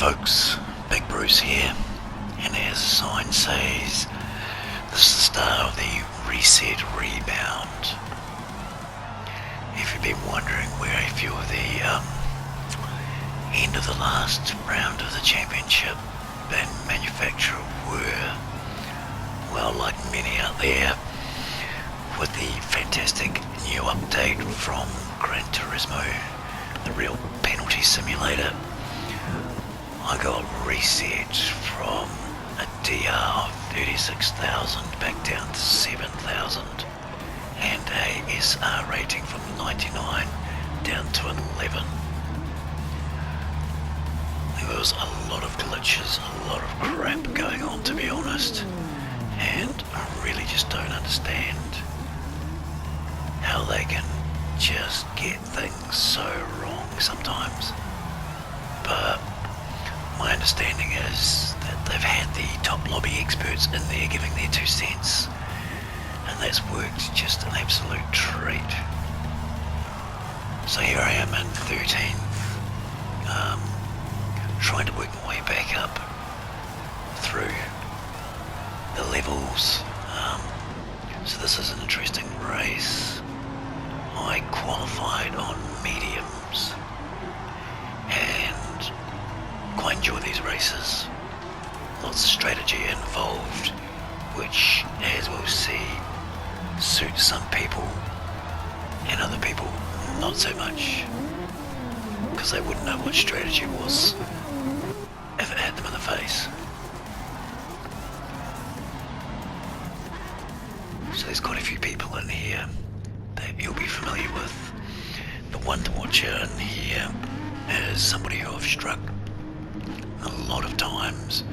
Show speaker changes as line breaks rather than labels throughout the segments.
folks, Big Bruce here, and as the sign says, this is the start of the Reset Rebound. If you've been wondering where I feel the end of the last round of the championship and manufacturer were, well, like many out there, with the fantastic new update from Gran Turismo, the real penalty simulator, I got reset from a DR of 36,000 back down to 7,000 and a SR rating from 99 down to 11. There was a lot of glitches, a lot of crap going on, to be honest, and I really just don't understand how they can just get things so wrong sometimes. But my understanding is that they've had the top lobby experts in there giving their 2 cents, and that's worked just an absolute treat. So here I am in 13th, trying to work my way back up through the levels. So this is an interesting race. I qualified on mediums and quite enjoy these races. Lots of strategy involved, which, as we'll see, suits some people and other people not so much, because they wouldn't know what strategy was if it hit them in the face. So there's quite a few people in here that you'll be familiar with. The one to watch in here is somebody who I've struck a lot of times.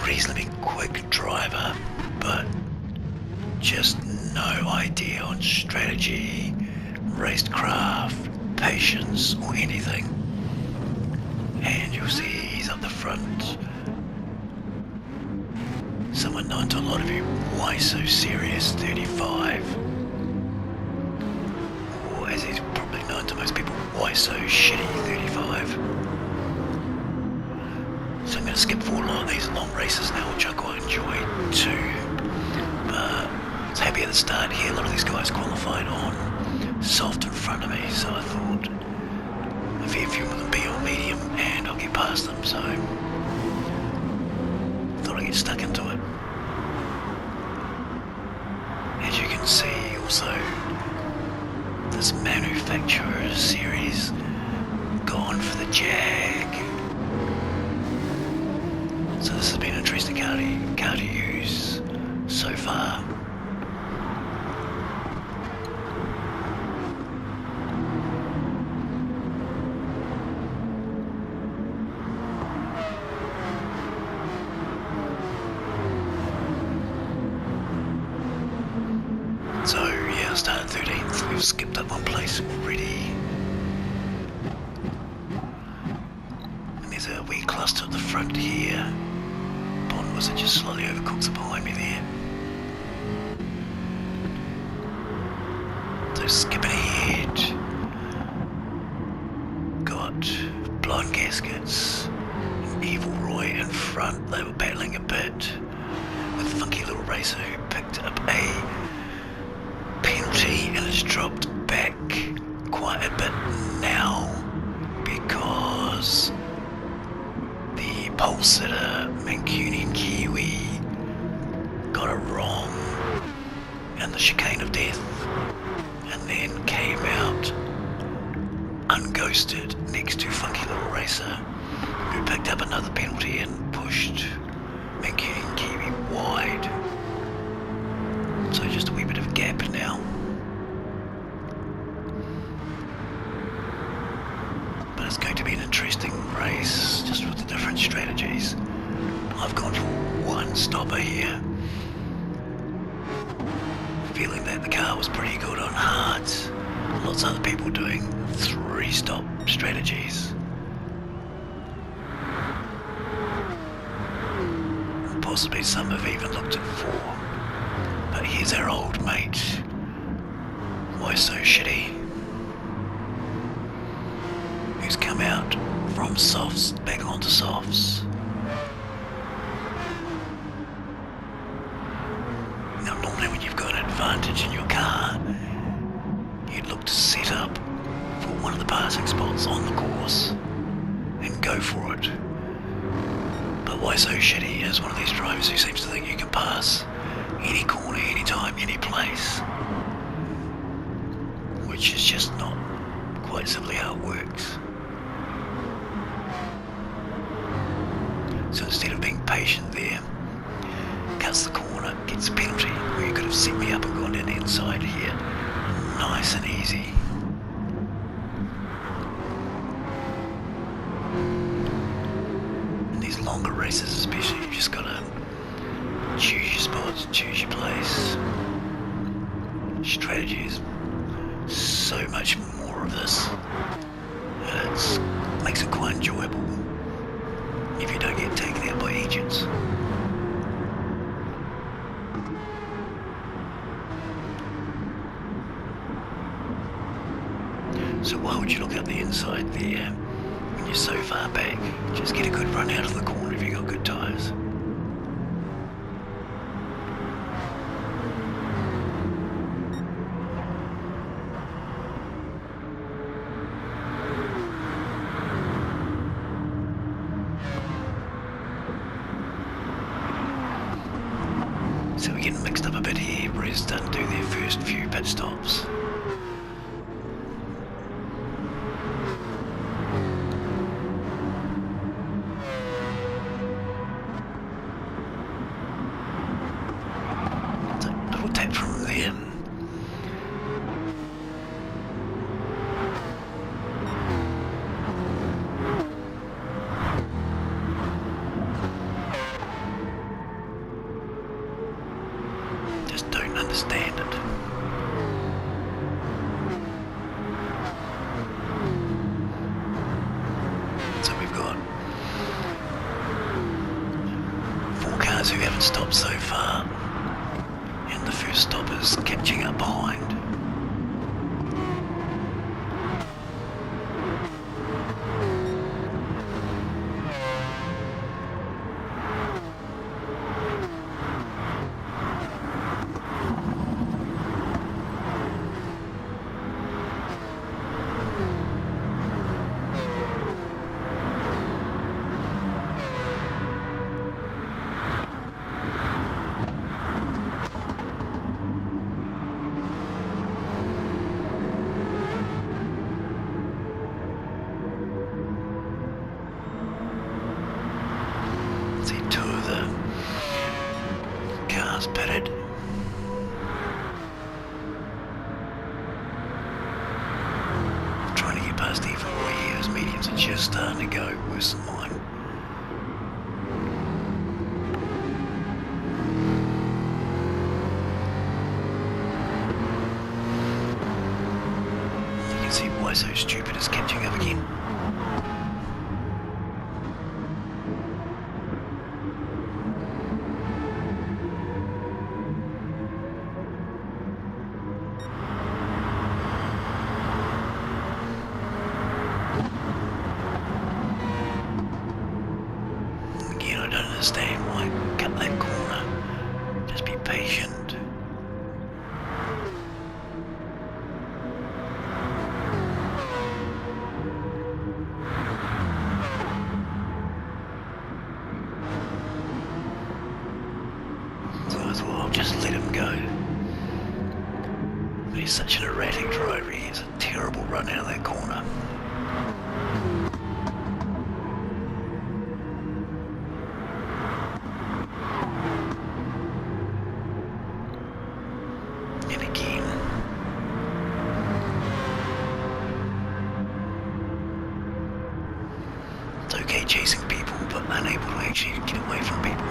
Reasonably quick driver, but just no idea on strategy, racecraft, patience, or anything. And you'll see he's up the front. Someone known to a lot of you, Why So Serious 35. Or as he's probably known to most people, Why So Shitty 35. So I'm going to skip forward a lot of these long races now, which I quite enjoy too. But I was happy at the start here. A lot of these guys qualified on soft in front of me, so I thought a fair few of them be on medium and I'll get past them, so thought I'd get stuck into it. As you can see also, this manufacturer series gone for the Jag. So this has been an interesting car to use so far. So yeah, I started 13th, we've skipped up one place already. And there's a wee cluster at the front here. Bond was it just slightly overcooks it behind me there. So skipping ahead. Got Blind Gaskets and Evil Roy in front. They were battling a bit with Funky Little Racer who picked up a penalty and has dropped back quite a bit now because the pole sitter Mancunian Kiwi got it wrong in the chicane of death and then came out unghosted next to Funky Little Racer, who picked up another penalty and pushed Mancunian Kiwi wide. So just a wee bit of gap now. But it's going to be an interesting race, just with the different strategies. I've gone for one stopper here, feeling that the car was pretty good on hards. Lots of other people doing 3-stop strategies. Possibly some have even looked at 4. But here's our old mate. Why So Shitty? Who's coming out from softs back onto softs. Now normally when you've got an advantage in your car, you'd look to set up for one of the passing spots on the course and go for it. But why so shitty as one of these drivers who seems to think you can pass any corner, any time, any place, which is just not quite simply how it works. So instead of being patient there, cuts the corner, gets a penalty where you could have set me up and gone down the inside here. Nice and easy. In these longer races especially, you've just got to choose your spots, choose your place. Strategy is so much more of this. It makes it quite enjoyable if you don't get taken out by agents. So why would you look up the inside there when you're so far back? Just get a good run out of the corner if you've got good tyres. So we're getting mixed up a bit here. Everybody's done do their first few pit stops. Understand it. So we've got 4 cars who haven't stopped so far, and the first stop is catching up behind. Pitted. Trying to get past E4 here, those mediums are just starting to go worse than mine. You can see why So Stupid is catching up again. I don't understand why cut that corner. Just be patient. So I thought I'll just let him go. But he's such an erratic driver, he has a terrible run out of that corner. It's okay chasing people, but unable to actually get away from people.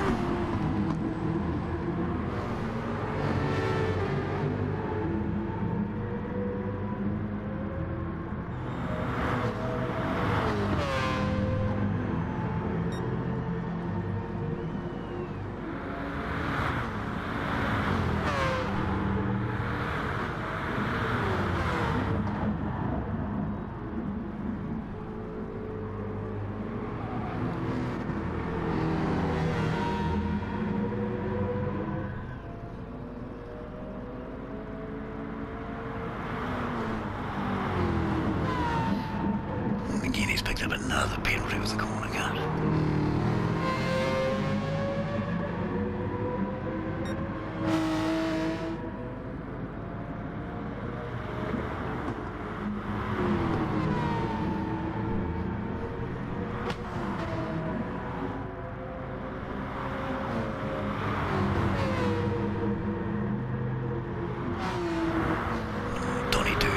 penalty with the corner cut.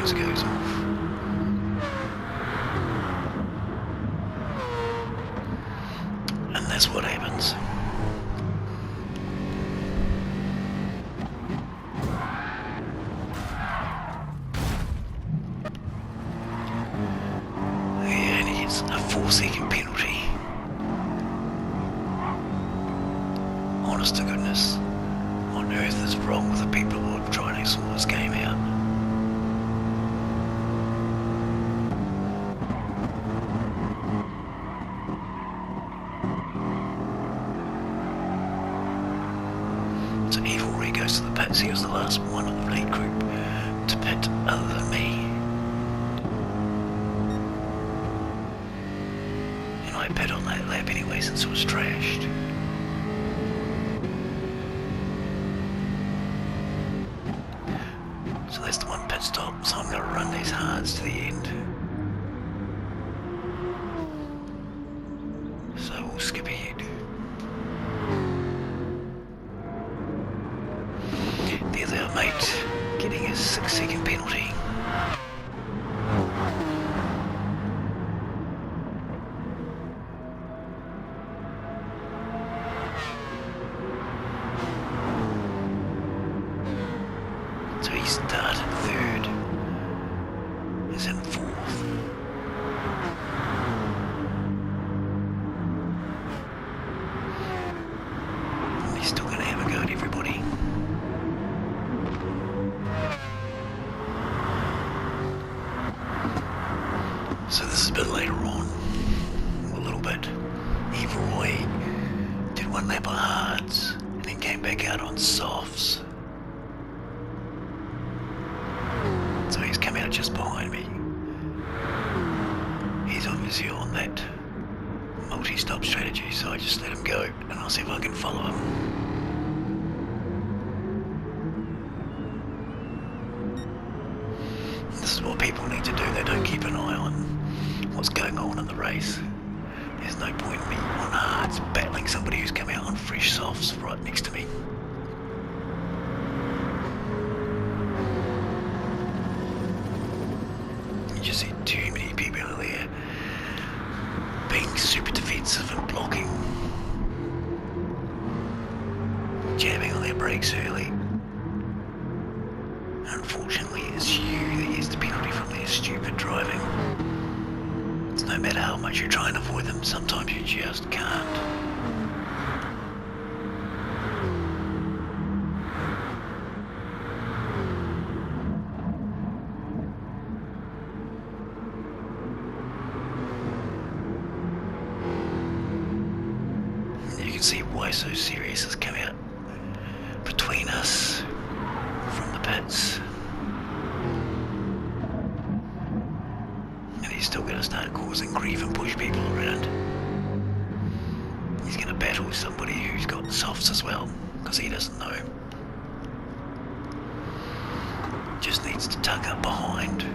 Goes off. And that's what happens. Yeah, and he gets a 4-second penalty. Honest to goodness, what on earth is wrong with the people who are trying to sort this game out? So Evil Ray goes to the pits. He was the last one of the lead group to pit other than me. And I pit on that lap anyway since it was trashed. So that's the one pit stop, so I'm going to run these hards to the end. So we'll skip ahead. There's our mate getting his 6-second penalty. So he started third, is in fourth. And he's still going to have a go at everybody. So this is a bit later on, a little bit. Evil Roy did one lap of hards and then came back out on softs. So he's come out just behind me. He's obviously on that multi-stop strategy, so I just let him go and I'll see if I can follow him. This is what people need to do. They don't keep an eye on what's going on in the race. There's no point in me on hards battling somebody who's come out on fresh softs right next to me. You just see too many people there being super defensive and blocking, jamming on their brakes early. Unfortunately, it's you that gets the penalty from their stupid driving. It's no matter how much you're trying to avoid them, sometimes you just can't. You can see why So Serious has come out between us from the pits. And he's still going to start causing grief and push people around. He's going to battle with somebody who's got softs as well, because he doesn't know. Just needs to tuck up behind.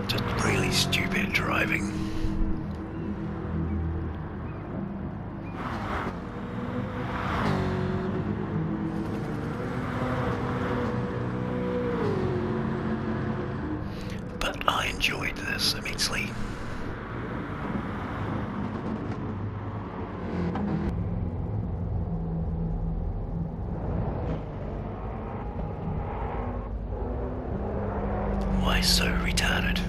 Just really stupid driving. But I enjoyed this immensely. Why so retarded?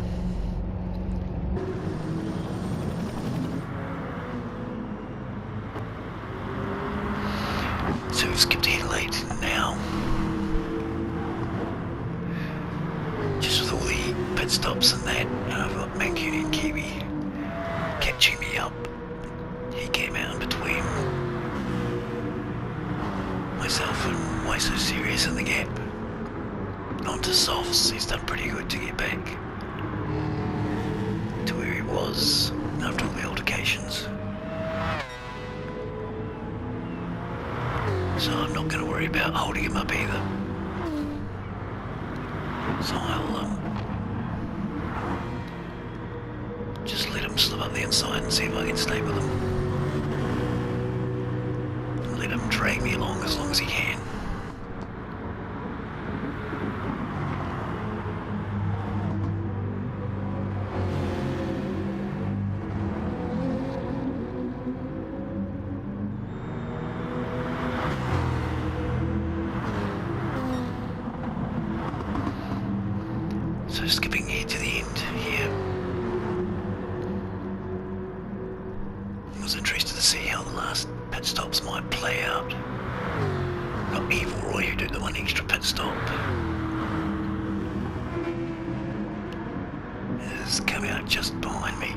pit stops and that, and I've got Mancunian Kiwi catching me up. He came out in between myself and Why So Serious in the gap. Onto softs, he's done pretty good to get back to where he was after all the altercations. So I'm not going to worry about holding him up either. So I'll just let him slip up the inside and see if I can stay with him. Let him drag me along as long as he can. So skipping ahead to the end here. I was interested to see how the last pit stops might play out. Got Evil Roy who did the one extra pit stop. Has come out just behind me.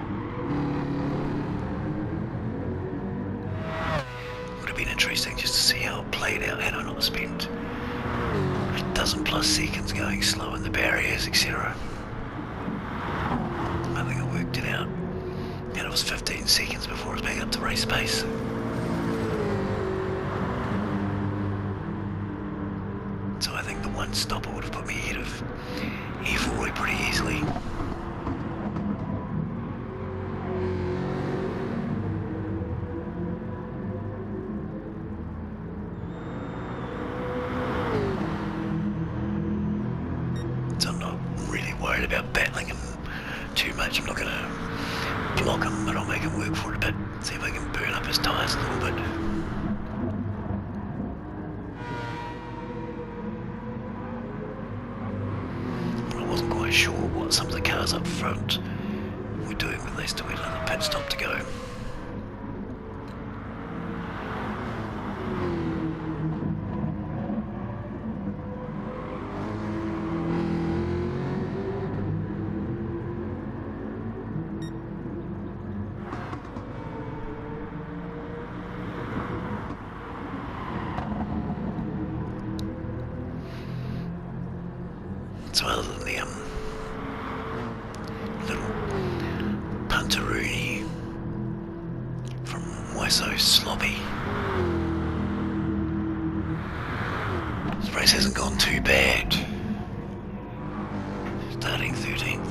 Would have been interesting just to see how it played out had I not spent a dozen plus seconds going slow in the barriers, etc. I think I worked it out. And it was 15 seconds before I was back up to race pace. So I think the one stopper would have put me ahead of Evil Roy pretty easily. Worried about battling him too much. I'm not going to block him, but I'll make him work for it a bit. See if I can burn up his tyres a little bit. I wasn't quite sure what some of the cars up front were doing when they still had another pit stop to go. So other than the little punteroonie from Why So Sloppy, this race hasn't gone too bad. Starting 13th.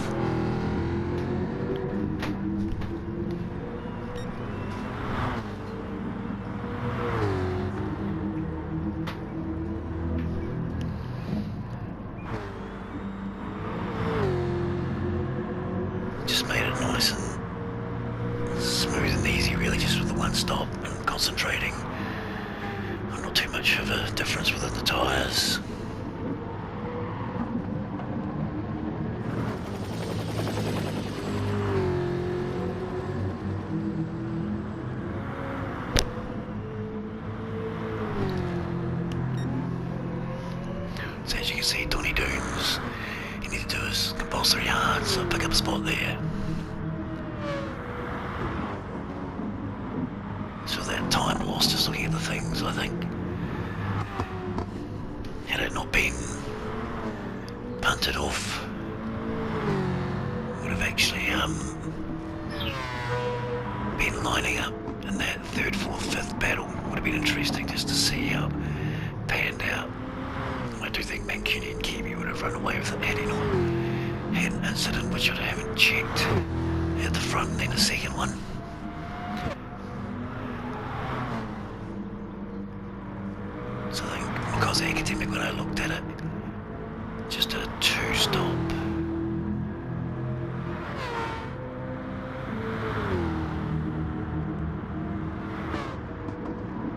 Just made it nice and smooth and easy really, just with the one stop and concentrating on not too much of a difference within the tyres. So as you can see, Donny Doones, you need to do his compulsory hard, so pick up a spot there. So that time lost just looking at the things, I think. Had it not been punted off, would have actually been lining up in that third, fourth, fifth battle. Would have been interesting just to see how it panned out. I do think Mancunian Kiwi would have run away with it had he not had an incident which I haven't checked at the front and then a second one. So I think because Academic, when I looked at it, just did a two-stop.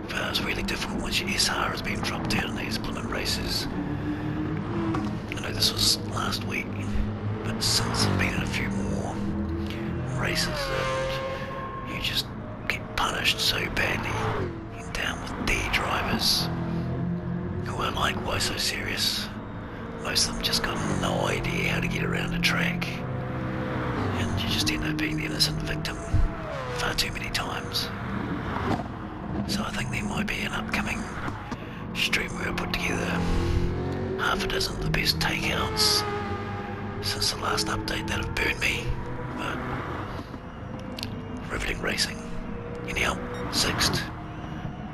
But it's really difficult once your SR has been dropped down in these Plymouth races. I know this was last week, but since I've been in a few more races and you just get punished so badly, you're down with D drivers who are like Why So Serious, most of them just got no idea how to get around a track. And you just end up being the innocent victim far too many times. So I think there might be an upcoming stream where I put together half a dozen of the best takeouts since the last update that have burned me. But riveting racing. Anyhow, 6th.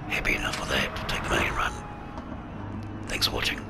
Happy enough with that. Take the main run. Thanks for watching.